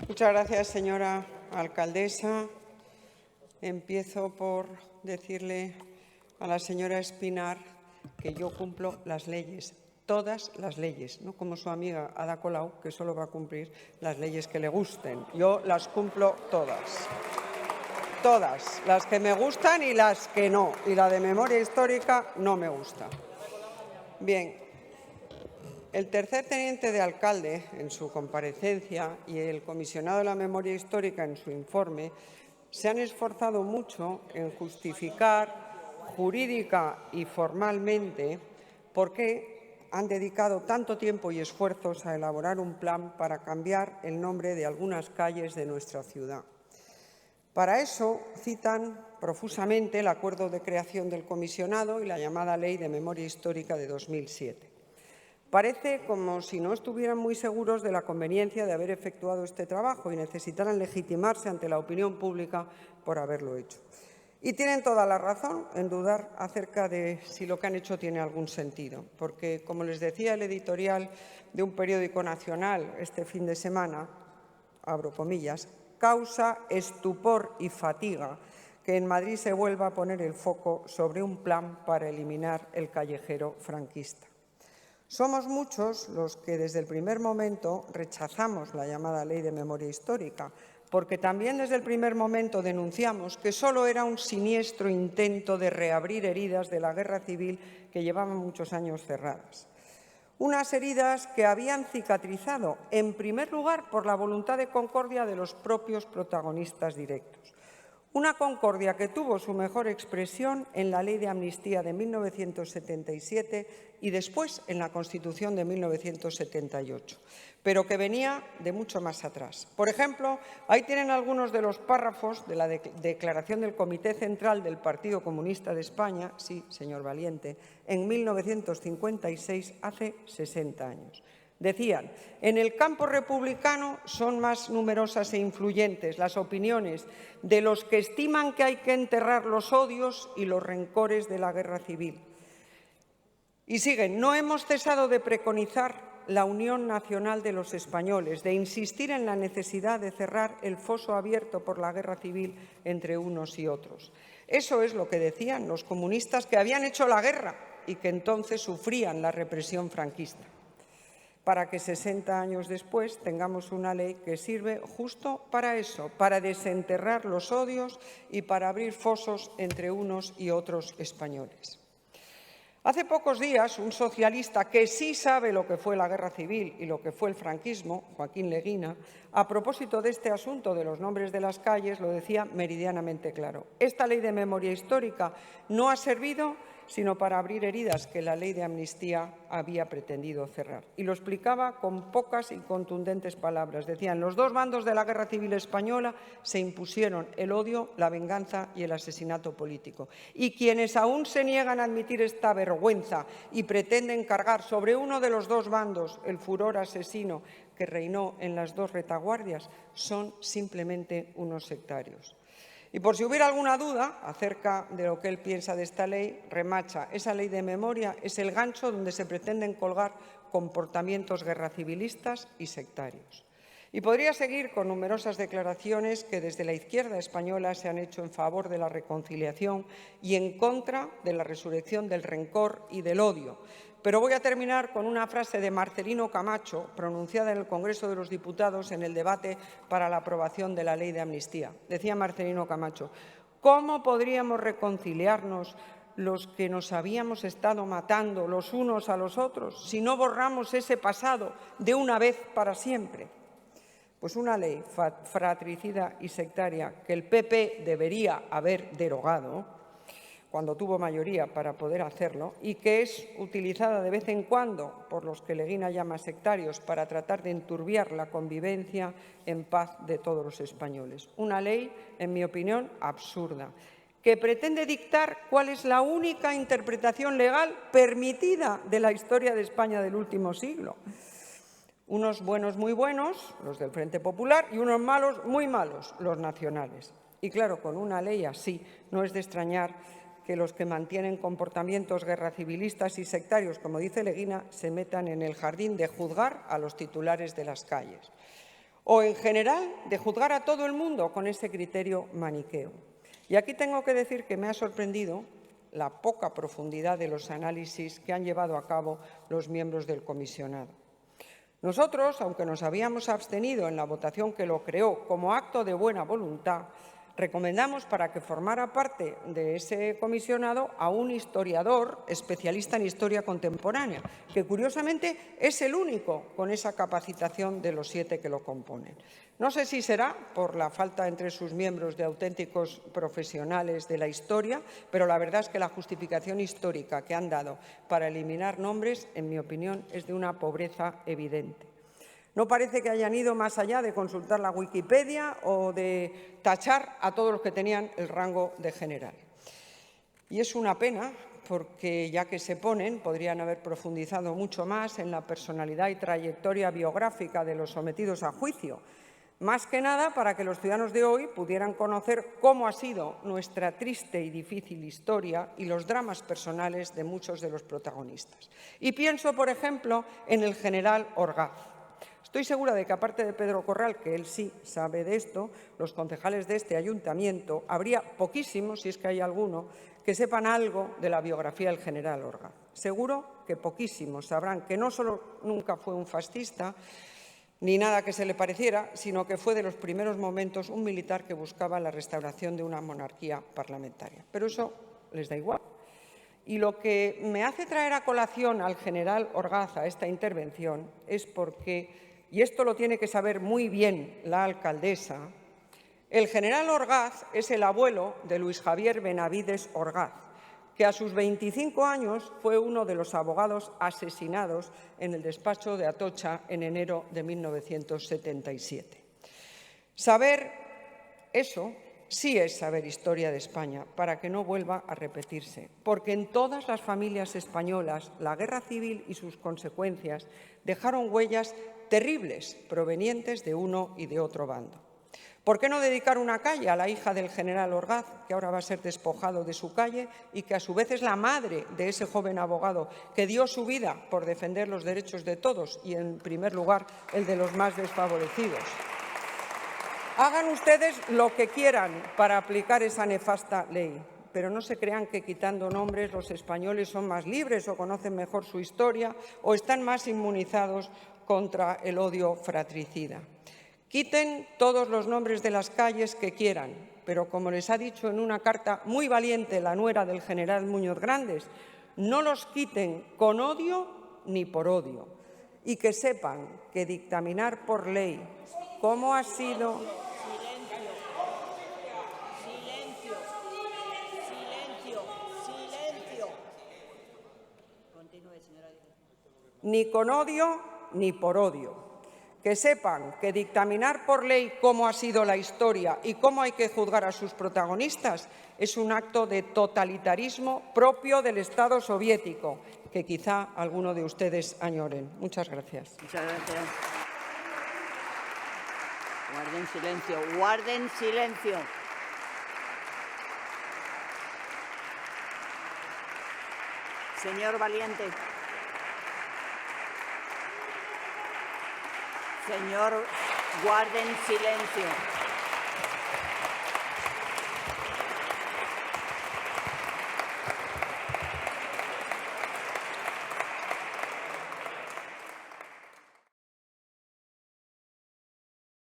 Muchas gracias, señora alcaldesa. Empiezo por decirle a la señora Espinar que yo cumplo las leyes, todas las leyes, no como su amiga Ada Colau, que solo va a cumplir las leyes que le gusten. Yo las cumplo todas. Todas, las que me gustan y las que no. Y la de memoria histórica no me gusta. Bien. El tercer teniente de alcalde, en su comparecencia, y el comisionado de la memoria histórica, en su informe, se han esforzado mucho en justificar jurídica y formalmente por qué han dedicado tanto tiempo y esfuerzos a elaborar un plan para cambiar el nombre de algunas calles de nuestra ciudad. Para eso citan profusamente el acuerdo de creación del comisionado y la llamada Ley de Memoria Histórica de 2007. Parece como si no estuvieran muy seguros de la conveniencia de haber efectuado este trabajo y necesitaran legitimarse ante la opinión pública por haberlo hecho. Y tienen toda la razón en dudar acerca de si lo que han hecho tiene algún sentido, porque, como les decía el editorial de un periódico nacional este fin de semana, abro comillas, causa estupor y fatiga que en Madrid se vuelva a poner el foco sobre un plan para eliminar el callejero franquista. Somos muchos los que desde el primer momento rechazamos la llamada Ley de Memoria Histórica, porque también desde el primer momento denunciamos que solo era un siniestro intento de reabrir heridas de la guerra civil que llevaban muchos años cerradas. Unas heridas que habían cicatrizado, en primer lugar, por la voluntad de concordia de los propios protagonistas directos. Una concordia que tuvo su mejor expresión en la Ley de Amnistía de 1977 y después en la Constitución de 1978, pero que venía de mucho más atrás. Por ejemplo, ahí tienen algunos de los párrafos de la declaración del Comité Central del Partido Comunista de España, sí, señor Valiente, en 1956, hace 60 años. Decían, en el campo republicano son más numerosas e influyentes las opiniones de los que estiman que hay que enterrar los odios y los rencores de la guerra civil. Y siguen, no hemos cesado de preconizar la unión nacional de los españoles, de insistir en la necesidad de cerrar el foso abierto por la guerra civil entre unos y otros. Eso es lo que decían los comunistas que habían hecho la guerra y que entonces sufrían la represión franquista, para que 60 años después tengamos una ley que sirve justo para eso, para desenterrar los odios y para abrir fosos entre unos y otros españoles. Hace pocos días, un socialista que sí sabe lo que fue la guerra civil y lo que fue el franquismo, Joaquín Leguina, a propósito de este asunto de los nombres de las calles, lo decía meridianamente claro. Esta ley de memoria histórica no ha servido sino para abrir heridas que la Ley de Amnistía había pretendido cerrar. Y lo explicaba con pocas y contundentes palabras. Decían, los dos bandos de la Guerra Civil Española se impusieron el odio, la venganza y el asesinato político. Y quienes aún se niegan a admitir esta vergüenza y pretenden cargar sobre uno de los dos bandos el furor asesino que reinó en las dos retaguardias son simplemente unos sectarios. Y por si hubiera alguna duda acerca de lo que él piensa de esta ley, remacha, esa ley de memoria es el gancho donde se pretenden colgar comportamientos guerracivilistas y sectarios. Y podría seguir con numerosas declaraciones que desde la izquierda española se han hecho en favor de la reconciliación y en contra de la resurrección del rencor y del odio. Pero voy a terminar con una frase de Marcelino Camacho, pronunciada en el Congreso de los Diputados en el debate para la aprobación de la Ley de Amnistía. Decía Marcelino Camacho, ¿cómo podríamos reconciliarnos los que nos habíamos estado matando los unos a los otros si no borramos ese pasado de una vez para siempre? Pues una ley fratricida y sectaria que el PP debería haber derogado cuando tuvo mayoría para poder hacerlo, y que es utilizada de vez en cuando por los que Leguina llama sectarios para tratar de enturbiar la convivencia en paz de todos los españoles. Una ley, en mi opinión, absurda, que pretende dictar cuál es la única interpretación legal permitida de la historia de España del último siglo. Unos buenos muy buenos, los del Frente Popular, y unos malos muy malos, los nacionales. Y claro, con una ley así no es de extrañar que los que mantienen comportamientos guerracivilistas y sectarios, como dice Leguina, se metan en el jardín de juzgar a los titulares de las calles. o, en general, de juzgar a todo el mundo con ese criterio maniqueo. Y aquí tengo que decir que me ha sorprendido la poca profundidad de los análisis que han llevado a cabo los miembros del comisionado. Nosotros, aunque nos habíamos abstenido en la votación que lo creó como acto de buena voluntad, recomendamos para que formara parte de ese comisionado a un historiador especialista en historia contemporánea, que curiosamente es el único con esa capacitación de los 7 que lo componen. No sé si será por la falta entre sus miembros de auténticos profesionales de la historia, pero la verdad es que la justificación histórica que han dado para eliminar nombres, en mi opinión, es de una pobreza evidente. No parece que hayan ido más allá de consultar la Wikipedia o de tachar a todos los que tenían el rango de general. Y es una pena, porque ya que se ponen, podrían haber profundizado mucho más en la personalidad y trayectoria biográfica de los sometidos a juicio, más que nada para que los ciudadanos de hoy pudieran conocer cómo ha sido nuestra triste y difícil historia y los dramas personales de muchos de los protagonistas. Y pienso, por ejemplo, en el general Orgaz. Estoy segura de que, aparte de Pedro Corral, que él sí sabe de esto, los concejales de este ayuntamiento, habría poquísimos, si es que hay alguno, que sepan algo de la biografía del general Orgaz. Seguro que poquísimos sabrán que no solo nunca fue un fascista, ni nada que se le pareciera, sino que fue de los primeros momentos un militar que buscaba la restauración de una monarquía parlamentaria. Pero eso les da igual. Y lo que me hace traer a colación al general Orgaz a esta intervención es porque, y esto lo tiene que saber muy bien la alcaldesa, el general Orgaz es el abuelo de Luis Javier Benavides Orgaz, que a sus 25 años fue uno de los abogados asesinados en el despacho de Atocha en enero de 1977. Saber eso sí es saber historia de España, para que no vuelva a repetirse, porque en todas las familias españolas la guerra civil y sus consecuencias dejaron huellas terribles provenientes de uno y de otro bando. ¿Por qué no dedicar una calle a la hija del general Orgaz, que ahora va a ser despojado de su calle y que a su vez es la madre de ese joven abogado que dio su vida por defender los derechos de todos y, en primer lugar, el de los más desfavorecidos? Hagan ustedes lo que quieran para aplicar esa nefasta ley, pero no se crean que quitando nombres los españoles son más libres o conocen mejor su historia o están más inmunizados contra el odio fratricida. Quiten todos los nombres de las calles que quieran, pero como les ha dicho en una carta muy valiente la nuera del general Muñoz Grandes, no los quiten con odio ni por odio, y que sepan que dictaminar por ley cómo ha sido... Ni con odio ni por odio. Que sepan que dictaminar por ley cómo ha sido la historia y cómo hay que juzgar a sus protagonistas es un acto de totalitarismo propio del Estado soviético, que quizá alguno de ustedes añoren. Muchas gracias. Muchas gracias. Guarden silencio, guarden silencio. Señor Valiente. Señor, guarden silencio.